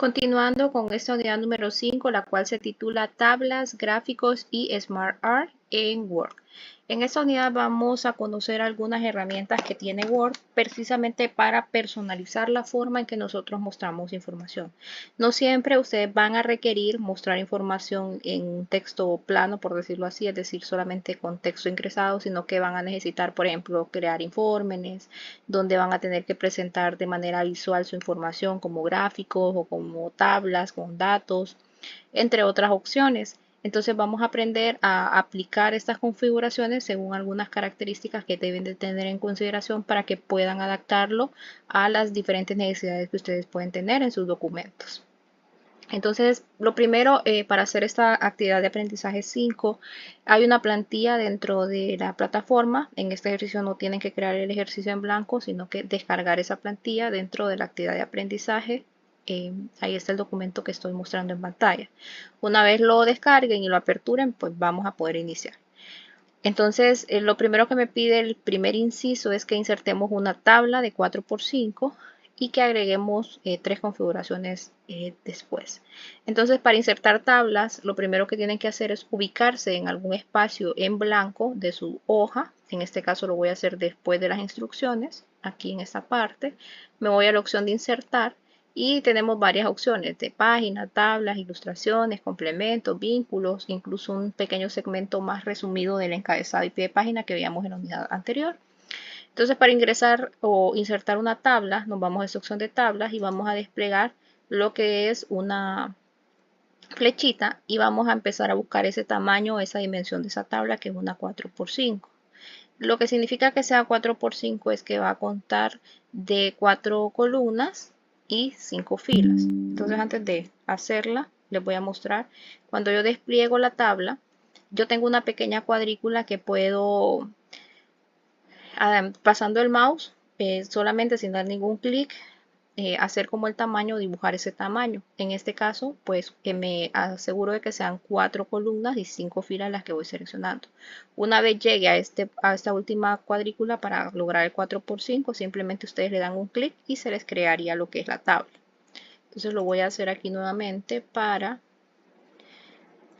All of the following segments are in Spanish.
Continuando con esta unidad número 5, la cual se titula Tablas, Gráficos y Smart Art en Word. En esta unidad vamos a conocer algunas herramientas que tiene Word precisamente para personalizar la forma en que nosotros mostramos información. No siempre ustedes van a requerir mostrar información en texto plano, por decirlo así, es decir, solamente con texto ingresado, sino que van a necesitar, por ejemplo, crear informes, donde van a tener que presentar de manera visual su información como gráficos o como tablas con datos, entre otras opciones. Entonces vamos a aprender a aplicar estas configuraciones según algunas características que deben de tener en consideración para que puedan adaptarlo a las diferentes necesidades que ustedes pueden tener en sus documentos. Entonces, lo primero para hacer esta actividad de aprendizaje 5, hay una plantilla dentro de la plataforma. En este ejercicio no tienen que crear el ejercicio en blanco, sino que descargar esa plantilla dentro de la actividad de aprendizaje. Ahí está el documento que estoy mostrando en pantalla. Una vez lo descarguen y lo aperturen, pues vamos a poder iniciar. Entonces, lo primero que me pide el primer inciso es que insertemos una tabla de 4×5 y que agreguemos 3 configuraciones después. Entonces, para insertar tablas, lo primero que tienen que hacer es ubicarse en algún espacio en blanco de su hoja. En este caso lo voy a hacer después de las instrucciones. Aquí en esta parte me voy a la opción de insertar. Y tenemos varias opciones de página, tablas, ilustraciones, complementos, vínculos, incluso un pequeño segmento más resumido del encabezado y pie de página que veíamos en la unidad anterior. Entonces, para ingresar o insertar una tabla, nos vamos a esta opción de tablas y vamos a desplegar lo que es una flechita y vamos a empezar a buscar ese tamaño, esa dimensión de esa tabla, que es una 4×5. Lo que significa que sea 4×5 es que va a contar de 4 columnas y 5 filas. Entonces, antes de hacerla, les voy a mostrar. Cuando yo despliego la tabla, yo tengo una pequeña cuadrícula que puedo, pasando el mouse, solamente sin dar ningún clic, hacer como el tamaño, dibujar ese tamaño. En este caso, pues me aseguro de que sean 4 columnas y 5 filas las que voy seleccionando. Una vez llegue a esta última cuadrícula para lograr el 4×5, simplemente ustedes le dan un clic y se les crearía lo que es la tabla. Entonces lo voy a hacer aquí nuevamente para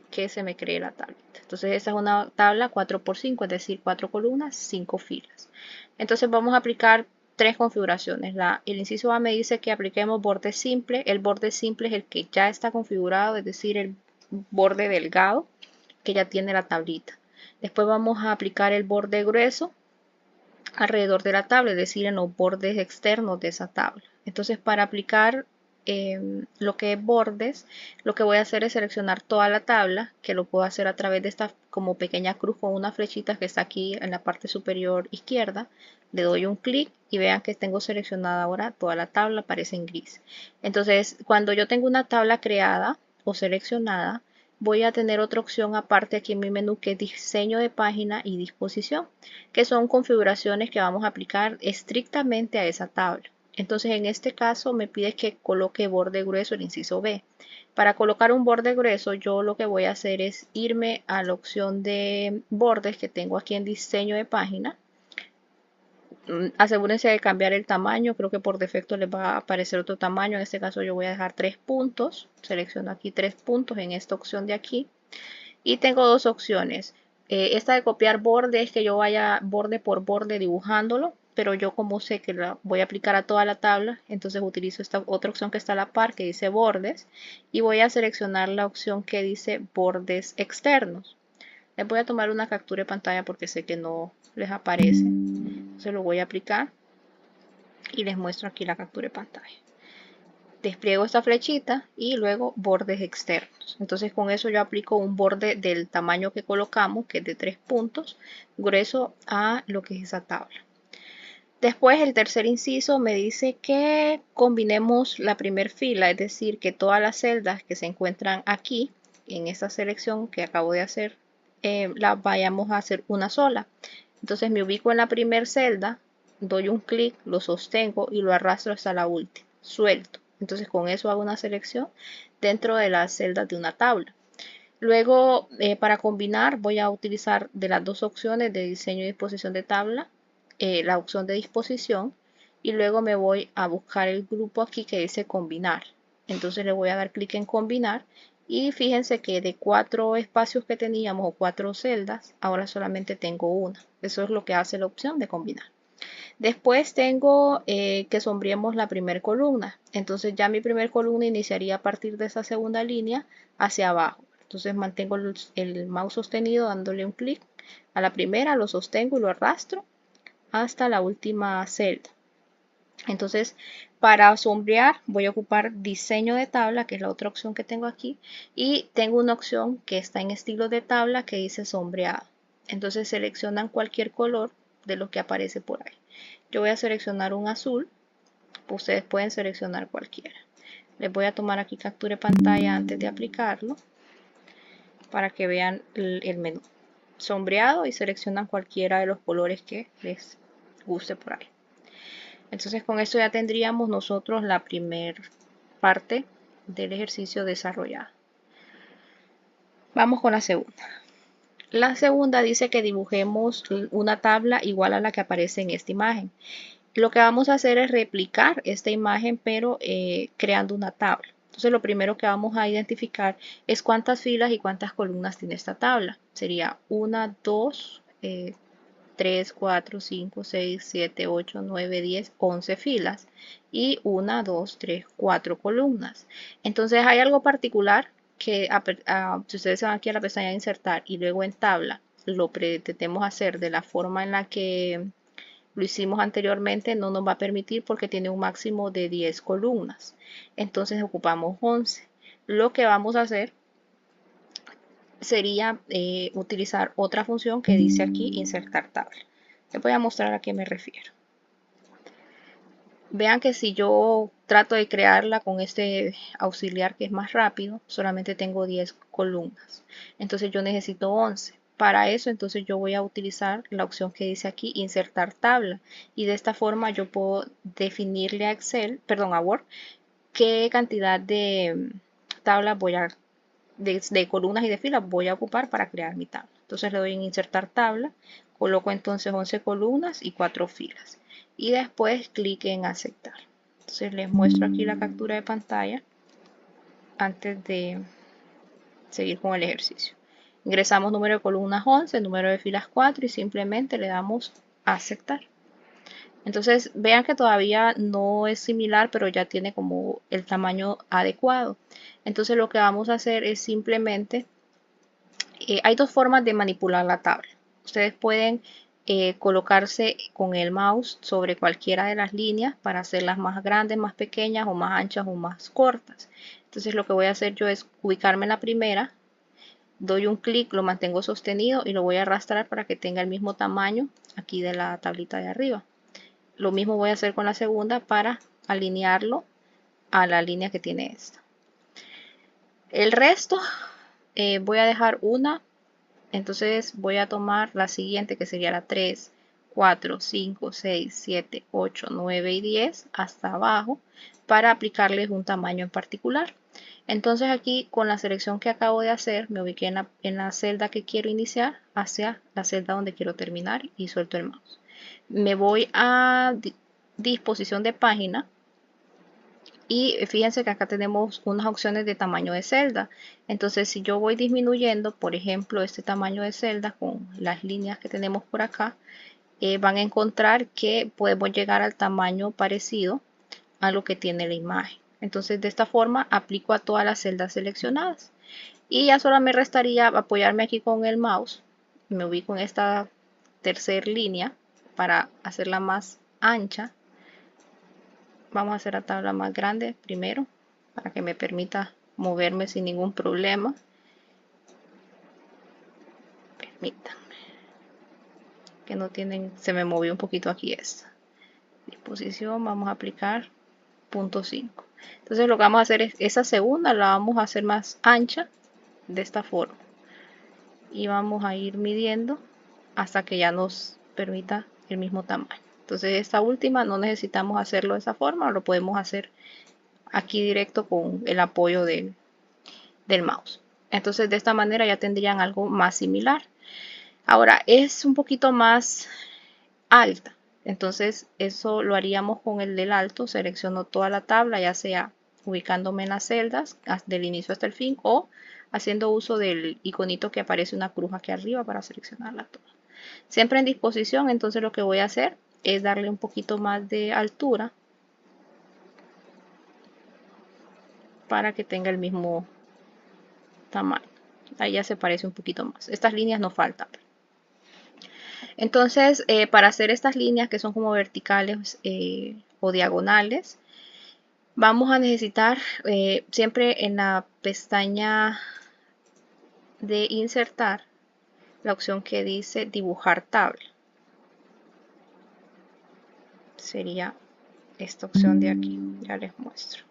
que se me cree la tablita. Entonces esta es una tabla 4×5, es decir, 4 columnas, 5 filas. Entonces vamos a aplicar 3 configuraciones. El inciso A me dice que apliquemos borde simple. El borde simple es el que ya está configurado, es decir, el borde delgado que ya tiene la tablita. Después vamos a aplicar el borde grueso alrededor de la tabla, es decir, en los bordes externos de esa tabla. Entonces, para aplicar lo que es bordes, lo que voy a hacer es seleccionar toda la tabla, que lo puedo hacer a través de esta como pequeña cruz con una flechita que está aquí en la parte superior izquierda. Le doy un clic y vean que tengo seleccionada ahora toda la tabla, aparece en gris. Entonces, cuando yo tengo una tabla creada o seleccionada, voy a tener otra opción aparte aquí en mi menú, que es diseño de página y disposición, que son configuraciones que vamos a aplicar estrictamente a esa tabla. Entonces, en este caso me pide que coloque borde grueso, el inciso B. Para colocar un borde grueso, yo lo que voy a hacer es irme a la opción de bordes que tengo aquí en diseño de página. Asegúrense de cambiar el tamaño, creo que por defecto les va a aparecer otro tamaño. En este caso yo voy a dejar 3 puntos, selecciono aquí 3 puntos en esta opción de aquí y tengo dos opciones. Esta de copiar borde es que yo vaya borde por borde dibujándolo, pero yo como sé que la voy a aplicar a toda la tabla, entonces utilizo esta otra opción que está a la par, que dice bordes, y voy a seleccionar la opción que dice bordes externos. Les voy a tomar una captura de pantalla porque sé que no les aparece. Se lo voy a aplicar y les muestro aquí la captura de pantalla. Despliego esta flechita y luego bordes externos. Entonces con eso yo aplico un borde del tamaño que colocamos, que es de 3 puntos, grueso a lo que es esa tabla. Después el tercer inciso me dice que combinemos la primera fila, es decir, que todas las celdas que se encuentran aquí en esta selección que acabo de hacer, las vayamos a hacer una sola. Entonces me ubico en la primera celda, doy un clic, lo sostengo y lo arrastro hasta la última, suelto. Entonces con eso hago una selección dentro de las celdas de una tabla. Luego, para combinar, voy a utilizar de las dos opciones de diseño y disposición de tabla, la opción de disposición, y luego me voy a buscar el grupo aquí que dice combinar. Entonces le voy a dar clic en combinar y fíjense que de 4 espacios que teníamos o 4 celdas, ahora solamente tengo una. Eso es lo que hace la opción de combinar. Después tengo que sombreemos la primera columna. Entonces ya mi primera columna iniciaría a partir de esa segunda línea hacia abajo. Entonces mantengo el mouse sostenido dándole un clic a la primera, lo sostengo y lo arrastro hasta la última celda. Entonces, para sombrear voy a ocupar diseño de tabla, que es la otra opción que tengo aquí, y tengo una opción que está en estilo de tabla que dice sombreado. Entonces seleccionan cualquier color de lo que aparece por ahí. Yo voy a seleccionar un azul, ustedes pueden seleccionar cualquiera. Les voy a tomar aquí captura de pantalla antes de aplicarlo para que vean el menú. Sombreado y seleccionan cualquiera de los colores que les guste por ahí. Entonces con esto ya tendríamos nosotros la primera parte del ejercicio desarrollado. Vamos con la segunda. La segunda dice que dibujemos una tabla igual a la que aparece en esta imagen. Lo que vamos a hacer es replicar esta imagen pero creando una tabla. Entonces lo primero que vamos a identificar es cuántas filas y cuántas columnas tiene esta tabla. Sería 1, 2, 3, 4, 5, 6, 7, 8, 9, 10, 11 filas y 1, 2, 3, 4 columnas. Entonces hay algo particular que si ustedes se van aquí a la pestaña de insertar y luego en tabla lo pretendemos hacer de la forma en la que lo hicimos anteriormente, no nos va a permitir porque tiene un máximo de 10 columnas. Entonces ocupamos 11. Lo que vamos a hacer sería utilizar otra función que dice aquí insertar tabla. Les voy a mostrar a qué me refiero. Vean que si yo trato de crearla con este auxiliar que es más rápido, solamente tengo 10 columnas. Entonces yo necesito 11. Para eso entonces yo voy a utilizar la opción que dice aquí insertar tabla. Y de esta forma yo puedo definirle a a Word, qué cantidad de tablas voy a de columnas y de filas voy a ocupar para crear mi tabla. Entonces le doy en insertar tabla, coloco entonces 11 columnas y 4 filas y después clic en aceptar. Entonces les muestro aquí la captura de pantalla antes de seguir con el ejercicio. Ingresamos número de columnas 11, número de filas 4 y simplemente le damos a aceptar. Entonces vean que todavía no es similar, pero ya tiene como el tamaño adecuado. Entonces lo que vamos a hacer es simplemente, hay dos formas de manipular la tabla. Ustedes pueden colocarse con el mouse sobre cualquiera de las líneas para hacerlas más grandes, más pequeñas o más anchas o más cortas. Entonces lo que voy a hacer yo es ubicarme en la primera, doy un clic, lo mantengo sostenido y lo voy a arrastrar para que tenga el mismo tamaño aquí de la tablita de arriba. Lo mismo voy a hacer con la segunda para alinearlo a la línea que tiene esta. El resto voy a dejar una, entonces voy a tomar la siguiente que sería la 3, 4, 5, 6, 7, 8, 9 y 10 hasta abajo para aplicarles un tamaño en particular. Entonces aquí con la selección que acabo de hacer me ubiqué en la celda que quiero iniciar hacia la celda donde quiero terminar y suelto el mouse. Me voy a disposición de página y fíjense que acá tenemos unas opciones de tamaño de celda. Entonces si yo voy disminuyendo, por ejemplo, este tamaño de celda con las líneas que tenemos por acá, van a encontrar que podemos llegar al tamaño parecido a lo que tiene la imagen. Entonces de esta forma aplico a todas las celdas seleccionadas. Y ya solo me restaría apoyarme aquí con el mouse. Me ubico en esta tercera línea para hacerla más ancha. Vamos a hacer la tabla más grande primero para que me permita moverme sin ningún problema. Permítanme. Que no tienen, se me movió un poquito aquí esta. Disposición, vamos a aplicar punto 5. Entonces lo que vamos a hacer es esa segunda la vamos a hacer más ancha de esta forma. Y vamos a ir midiendo hasta que ya nos permita el mismo tamaño. Entonces esta última no necesitamos hacerlo de esa forma, lo podemos hacer aquí directo con el apoyo del mouse. Entonces de esta manera ya tendrían algo más similar. Ahora es un poquito más alta, entonces eso lo haríamos con el del alto. Selecciono toda la tabla, ya sea ubicándome en las celdas del inicio hasta el fin o haciendo uso del iconito que aparece una cruz aquí arriba para seleccionarla toda. Siempre en disposición, entonces lo que voy a hacer es darle un poquito más de altura para que tenga el mismo tamaño. Ahí ya se parece un poquito más. Estas líneas no faltan. Entonces, para hacer estas líneas que son como verticales o diagonales, vamos a necesitar siempre en la pestaña de insertar la opción que dice dibujar tabla. Sería esta opción de aquí, ya les muestro.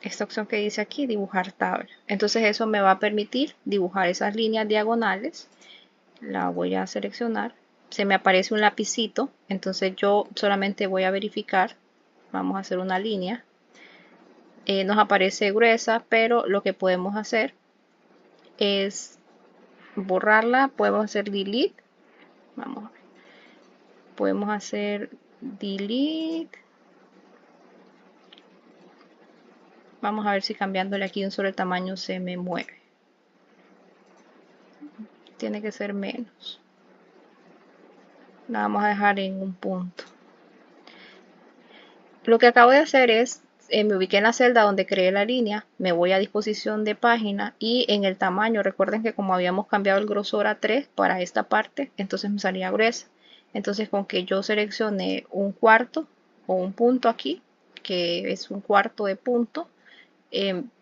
Esta opción que dice aquí, dibujar tabla. Entonces eso me va a permitir dibujar esas líneas diagonales. La voy a seleccionar. Se me aparece un lapicito, entonces yo solamente voy a verificar. Vamos a hacer una línea. Nos aparece gruesa, pero lo que podemos hacer es borrarla. Podemos hacer delete. Vamos a ver. Podemos hacer delete. Vamos a ver si cambiándole aquí un solo el tamaño se me mueve. Tiene que ser menos. La vamos a dejar en un punto. Lo que acabo de hacer es, me ubiqué en la celda donde creé la línea, me voy a disposición de página y en el tamaño, recuerden que como habíamos cambiado el grosor a 3 para esta parte, entonces me salía gruesa. Entonces con que yo seleccione un cuarto o un punto aquí, que es un cuarto de punto,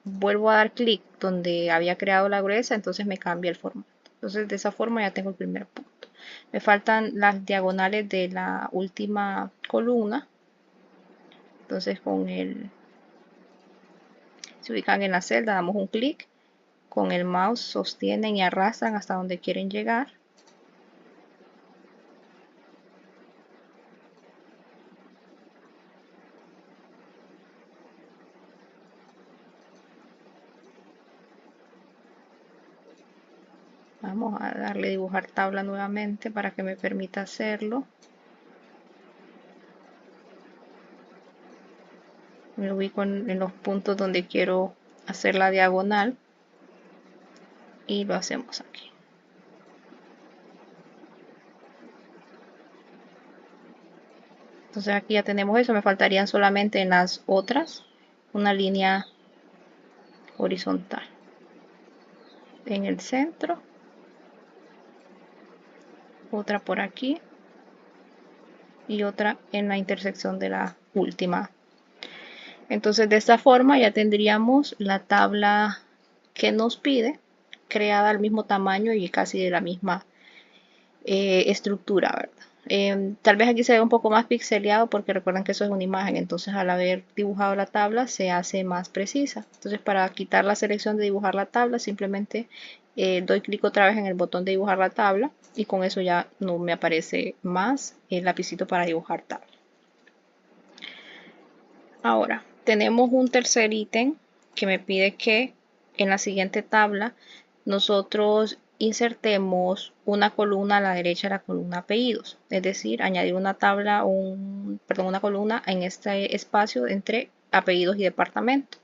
vuelvo a dar clic donde había creado la gruesa, entonces me cambia el formato. Entonces de esa forma ya tengo el primer punto. Me faltan las diagonales de la última columna. Entonces se ubican en la celda, damos un clic, con el mouse sostienen y arrastran hasta donde quieren llegar. Vamos a darle dibujar tabla nuevamente para que me permita hacerlo. Me ubico en los puntos donde quiero hacer la diagonal y lo hacemos aquí. Entonces aquí ya tenemos eso, me faltarían solamente en las otras una línea horizontal en el centro, otra por aquí y otra en la intersección de la última. Entonces de esta forma ya tendríamos la tabla que nos pide, creada al mismo tamaño y casi de la misma estructura, ¿verdad? Tal vez aquí se ve un poco más pixeleado porque recuerden que eso es una imagen, entonces al haber dibujado la tabla se hace más precisa. Entonces para quitar la selección de dibujar la tabla simplemente doy clic otra vez en el botón de dibujar la tabla y con eso ya no me aparece más el lapicito para dibujar tabla. Ahora tenemos un tercer ítem que me pide que en la siguiente tabla nosotros insertemos una columna a la derecha de la columna apellidos, es decir, añadir una tabla, una columna en este espacio entre apellidos y departamento.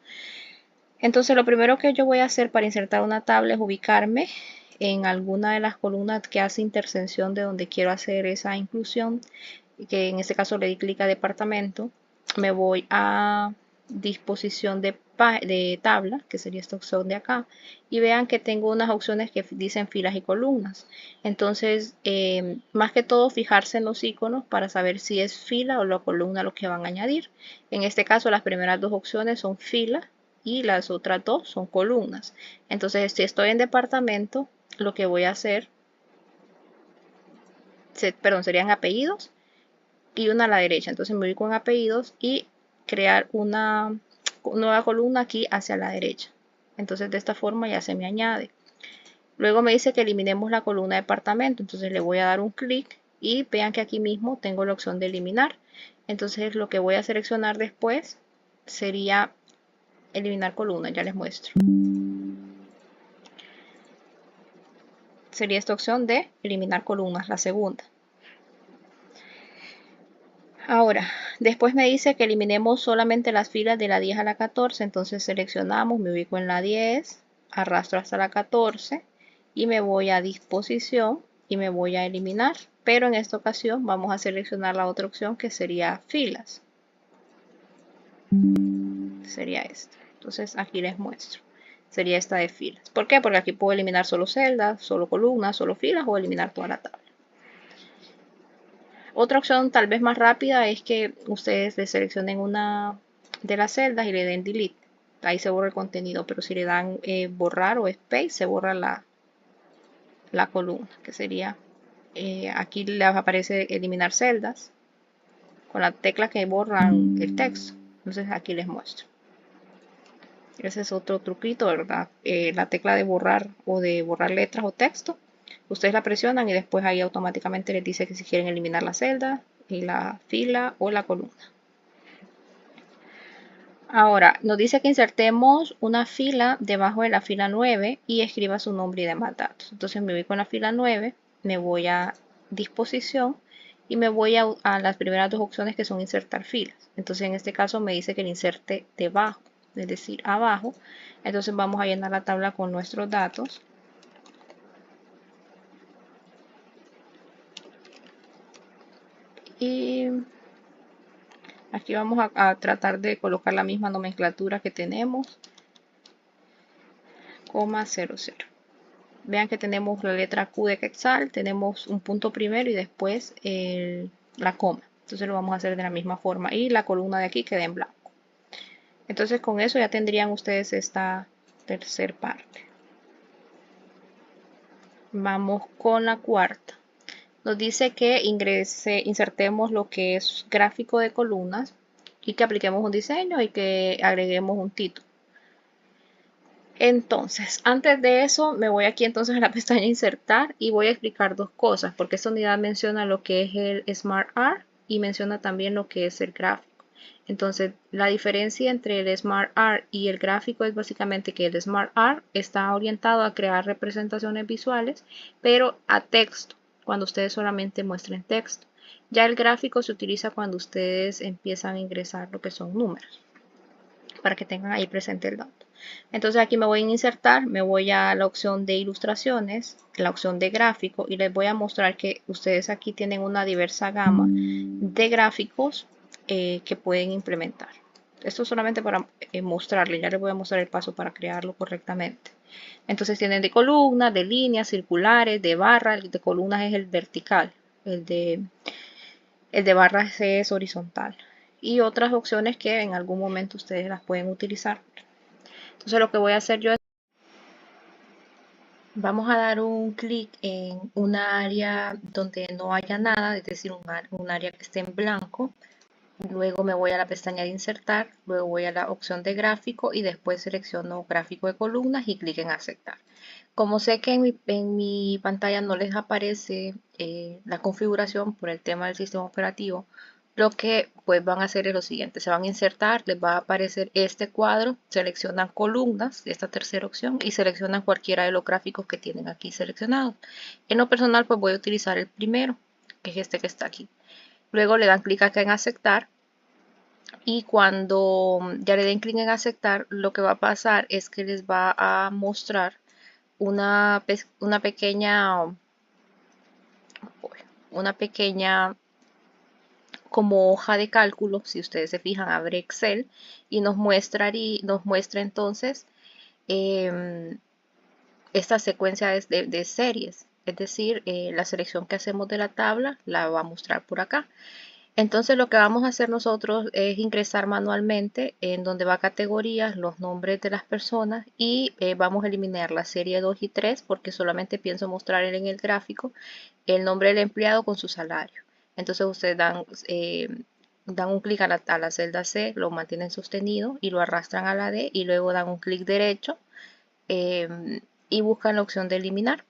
Entonces lo primero que yo voy a hacer para insertar una tabla es ubicarme en alguna de las columnas que hace intersección de donde quiero hacer esa inclusión, que en este caso le di clic a departamento. Me voy a disposición de tabla, que sería esta opción de acá, y vean que tengo unas opciones que dicen filas y columnas. Entonces, más que todo, fijarse en los iconos para saber si es fila o la columna lo que van a añadir. En este caso, las primeras dos opciones son fila y las otras dos son columnas. Entonces, si estoy en departamento, lo que voy a hacer, serían apellidos y una a la derecha. Entonces me ubico en apellidos y crear una nueva columna aquí hacia la derecha. Entonces de esta forma ya se me añade. Luego me dice que eliminemos la columna departamento. Entonces le voy a dar un clic y vean que aquí mismo tengo la opción de eliminar. Entonces lo que voy a seleccionar después sería eliminar columna. Ya les muestro. Sería esta opción de eliminar columnas, la segunda. Ahora, después me dice que eliminemos solamente las filas de la 10 a la 14, entonces seleccionamos, me ubico en la 10, arrastro hasta la 14 y me voy a disposición y me voy a eliminar. Pero en esta ocasión vamos a seleccionar la otra opción que sería filas. Sería esta. Entonces aquí les muestro. Sería esta de filas. ¿Por qué? Porque aquí puedo eliminar solo celdas, solo columnas, solo filas o eliminar toda la tabla. Otra opción tal vez más rápida es que ustedes le seleccionen una de las celdas y le den delete. Ahí se borra el contenido, pero si le dan borrar o space se borra la columna, que sería, aquí les aparece eliminar celdas con la tecla que borran el texto. Entonces aquí les muestro. Ese es otro truquito, ¿verdad? La tecla de borrar o de borrar letras o texto. Ustedes la presionan y después ahí automáticamente les dice que si quieren eliminar la celda, y la fila o la columna. Ahora, nos dice que insertemos una fila debajo de la fila 9 y escriba su nombre y demás datos. Entonces me voy con la fila 9, me voy a disposición y me voy a las primeras dos opciones que son insertar filas. Entonces en este caso me dice que le inserte debajo, es decir, abajo. Entonces vamos a llenar la tabla con nuestros datos. Y aquí vamos a tratar de colocar la misma nomenclatura que tenemos, coma 00. Vean que tenemos la letra Q de Quetzal, tenemos un punto primero y después la coma. Entonces lo vamos a hacer de la misma forma y la columna de aquí queda en blanco. Entonces con eso ya tendrían ustedes esta tercera parte. Vamos con la cuarta. Nos dice que insertemos lo que es gráfico de columnas y que apliquemos un diseño y que agreguemos un título. Entonces, antes de eso, me voy aquí entonces a la pestaña insertar y voy a explicar dos cosas, porque esta unidad menciona lo que es el Smart Art y menciona también lo que es el gráfico. Entonces, la diferencia entre el Smart Art y el gráfico es básicamente que el Smart Art está orientado a crear representaciones visuales, pero a texto, cuando ustedes solamente muestren texto. Ya el gráfico se utiliza cuando ustedes empiezan a ingresar lo que son números, para que tengan ahí presente el dato. Entonces aquí me voy a insertar, me voy a la opción de ilustraciones, la opción de gráfico y les voy a mostrar que ustedes aquí tienen una diversa gama de gráficos que pueden implementar. Esto solamente para mostrarles, ya les voy a mostrar el paso para crearlo correctamente. Entonces tienen de columnas, de líneas, circulares, de barras, el de columnas es el vertical, el de barras es horizontal. Y otras opciones que en algún momento ustedes las pueden utilizar. Entonces lo que voy a hacer yo es, vamos a dar un clic en una área donde no haya nada, es decir, un área que esté en blanco. Luego me voy a la pestaña de insertar, luego voy a la opción de gráfico y después selecciono gráfico de columnas y clic en aceptar. Como sé que en mi pantalla no les aparece la configuración por el tema del sistema operativo, lo que pues van a hacer es lo siguiente, se van a insertar, les va a aparecer este cuadro, seleccionan columnas, esta tercera opción, y seleccionan cualquiera de los gráficos que tienen aquí seleccionados. En lo personal pues voy a utilizar el primero, que es este que está aquí. Luego le dan clic acá en aceptar y cuando ya le den clic en aceptar, lo que va a pasar es que les va a mostrar una pequeña como hoja de cálculo. Si ustedes se fijan, abre Excel y nos muestra entonces esta secuencia de series, es decir, la selección que hacemos de la tabla la va a mostrar por acá. Entonces lo que vamos a hacer nosotros es ingresar manualmente en donde va categorías, los nombres de las personas y vamos a eliminar la serie 2 y 3 porque solamente pienso mostrar en el gráfico el nombre del empleado con su salario. Entonces ustedes dan un clic a la celda C, lo mantienen sostenido y lo arrastran a la D y luego dan un clic derecho y buscan la opción de eliminar.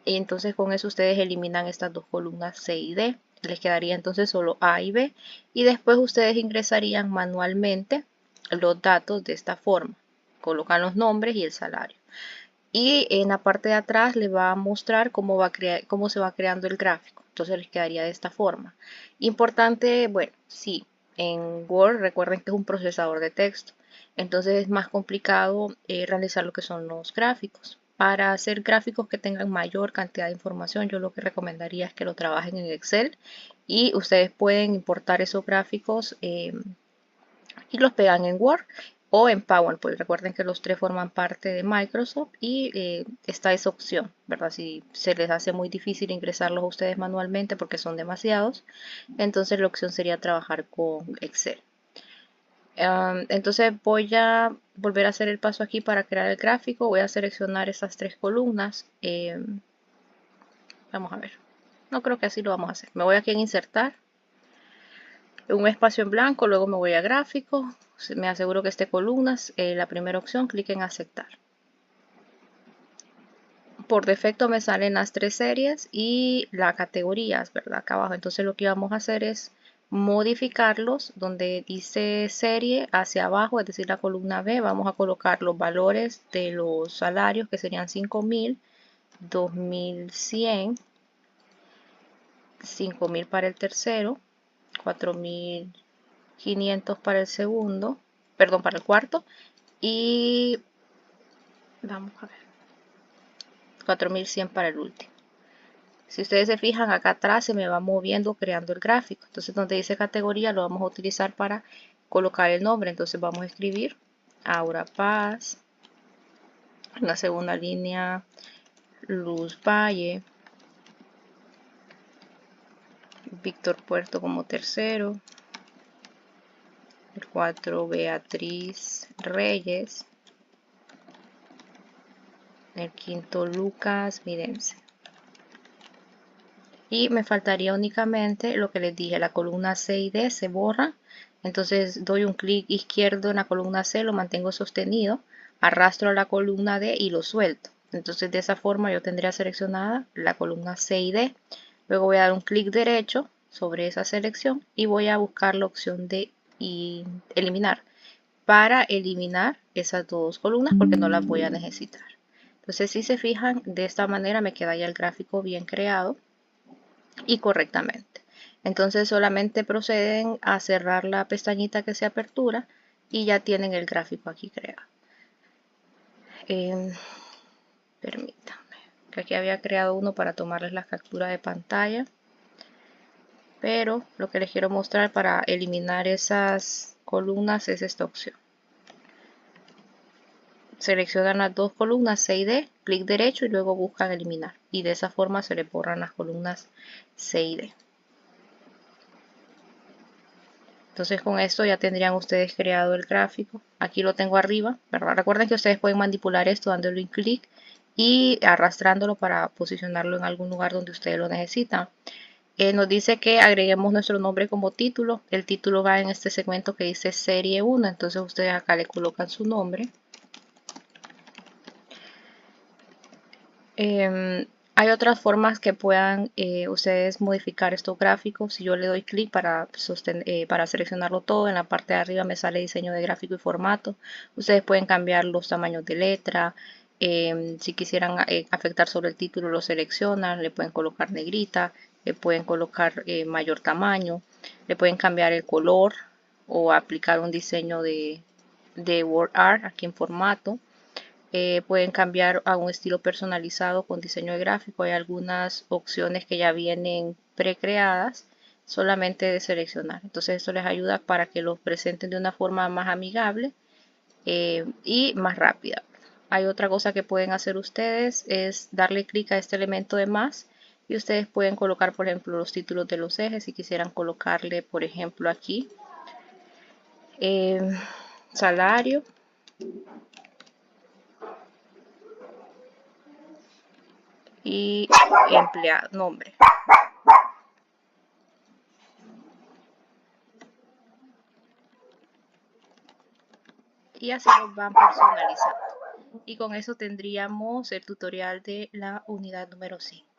Y entonces con eso ustedes eliminan estas dos columnas C y D. Les quedaría entonces solo A y B. Y después ustedes ingresarían manualmente los datos de esta forma. Colocan los nombres y el salario. Y en la parte de atrás les va a mostrar cómo se va creando el gráfico. Entonces les quedaría de esta forma. Importante, bueno, sí, en Word recuerden que es un procesador de texto. Entonces es más complicado realizar lo que son los gráficos. Para hacer gráficos que tengan mayor cantidad de información, yo lo que recomendaría es que lo trabajen en Excel y ustedes pueden importar esos gráficos y los pegan en Word o en PowerPoint. Recuerden que los tres forman parte de Microsoft y está esa opción, ¿verdad? Si se les hace muy difícil ingresarlos a ustedes manualmente porque son demasiados, entonces la opción sería trabajar con Excel. Entonces voy a volver a hacer el paso aquí para crear el gráfico. Voy a seleccionar esas tres columnas. Vamos a ver. No creo que así lo vamos a hacer. Me voy aquí en insertar. Un espacio en blanco, luego me voy a gráfico. Me aseguro que esté columnas. La primera opción, clic en aceptar. Por defecto me salen las tres series y las categorías, ¿verdad? Acá abajo. Entonces lo que vamos a hacer es modificarlos donde dice serie hacia abajo, es decir, la columna B. Vamos a colocar los valores de los salarios que serían 5.000, 2.100, 5.000 para el tercero, 4.500 para el segundo, perdón, para el cuarto y vamos a ver, 4.100 para el último. Si ustedes se fijan, acá atrás se me va moviendo creando el gráfico. Entonces donde dice categoría lo vamos a utilizar para colocar el nombre. Entonces vamos a escribir Aura Paz. En la segunda línea Luz Valle. Víctor Puerto como tercero. El 4 Beatriz Reyes. El quinto Lucas Mirense. Y me faltaría únicamente lo que les dije, la columna C y D se borra. Entonces doy un clic izquierdo en la columna C, lo mantengo sostenido, arrastro a la columna D y lo suelto. Entonces de esa forma yo tendría seleccionada la columna C y D. Luego voy a dar un clic derecho sobre esa selección y voy a buscar la opción de eliminar. Para eliminar esas dos columnas porque no las voy a necesitar. Entonces si se fijan, de esta manera me queda ya el gráfico bien creado y correctamente. Entonces solamente proceden a cerrar la pestañita que se apertura y ya tienen el gráfico aquí creado. Permítanme, que aquí había creado uno para tomarles la captura de pantalla, pero lo que les quiero mostrar para eliminar esas columnas es esta opción. Seleccionan las dos columnas C y D, clic derecho y luego buscan eliminar. Y de esa forma se les borran las columnas C y D. Entonces con esto ya tendrían ustedes creado el gráfico. Aquí lo tengo arriba, ¿verdad? Recuerden que ustedes pueden manipular esto dándole un clic y arrastrándolo para posicionarlo en algún lugar donde ustedes lo necesitan. Nos dice que agreguemos nuestro nombre como título. El título va en este segmento que dice serie 1. Entonces ustedes acá le colocan su nombre. Hay otras formas que puedan ustedes modificar estos gráficos. Si yo le doy clic para seleccionarlo todo, en la parte de arriba me sale diseño de gráfico y formato. Ustedes pueden cambiar los tamaños de letra. Si quisieran afectar sobre el título, lo seleccionan. Le pueden colocar negrita, le pueden colocar mayor tamaño, le pueden cambiar el color o aplicar un diseño de WordArt aquí en formato. Pueden cambiar a un estilo personalizado con diseño de gráfico. Hay algunas opciones que ya vienen precreadas, solamente de seleccionar. Entonces esto les ayuda para que los presenten de una forma más amigable y más rápida. Hay otra cosa que pueden hacer ustedes, es darle clic a este elemento de más y ustedes pueden colocar, por ejemplo, los títulos de los ejes. Si quisieran colocarle, por ejemplo, aquí salario. Y empleado, nombre. Y así los van personalizando. Y con eso tendríamos el tutorial de la unidad número 5.